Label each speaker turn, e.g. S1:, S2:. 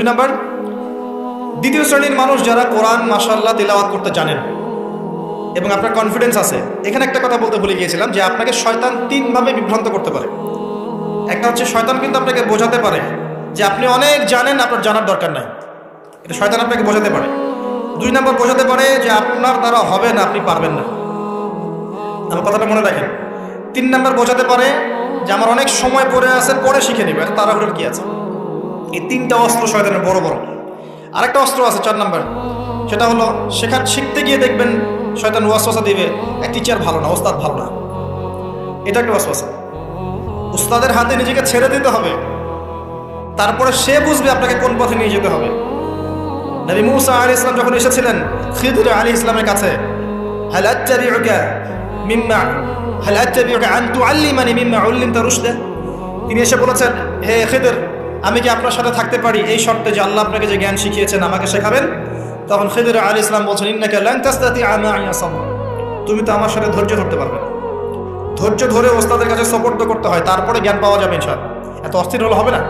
S1: দুই নাম্বার, দ্বিতীয় শ্রেণীর মানুষ যারা কোরআন মাশাআল্লাহ তিলাওয়াত করতে জানেন এবং আপনার কনফিডেন্স আছে। এখানে একটা কথা বলতে ভুলে গিয়েছিলাম যে আপনাকে শয়তান তিনভাবে বিভ্রান্ত করতে পারে। একটা হচ্ছে শয়তান কিন্তু আপনাকে বোঝাতে পারে যে আপনি অনেক জানেন, আপনার জানার দরকার নাই। এটা শয়তান আপনাকে বোঝাতে পারে। দুই নম্বর, বোঝাতে পারে যে আপনার দ্বারা হবে না, আপনি পারবেন না। আমার কথাটা মনে রাখেন। তিন নম্বর, বোঝাতে পারে যে আমার অনেক সময় পড়ে আছে, পরে শিখে নিবে, এটা তাড়াহুড়োর কি আছে। এই তিনটা অস্ত্র শয়তানের বড় বড়। আরেকটা অস্ত্র আছে 4 নাম্বার, সেটা হলো শিখতে গিয়ে দেখবেন শয়তান ওয়াসওয়াসা দিবে, এক টিচার ভালো না, ওস্তাদ ভালো না। এটা একটা ওয়াসওয়াসা। উস্তাদের হাতে নিজেকে ছেড়ে দিতে হবে, তারপরে সে বুঝবে আপনাকে কোন পথে নিয়ে যেতে হবে। নবী মূসা আলাইহিস সালাম যখন এসেছিলেন খিদর আলাইহিস সালামের কাছে, হাল আত্তাবিউকা আন তুআল্লিমানি মিম্মা উল্লিমতা রুশদা, তিনি এসে বলেছেন, হে খিদর, আমি কি আপনার সাথে থাকতে পারি এই শর্তে যে আল্লাহ আপনাকে যে জ্ঞান শিখিয়েছেন আমাকে শেখাবেন? তখন খিদর আলাইহিস সালাম বলছেন, ইন্নাকা লান তাসতাতিআ মা'ইয়া সাবরা, তুমি তো আমার সাথে ধৈর্য ধরতে পারবে না। ধৈর্য ধরে ওস্তাদের কাছে সুপর্দ করতে হয়, তারপরে জ্ঞান পাওয়া যাবে ইনশাআল্লাহ। এত অস্থির হলে হবে না।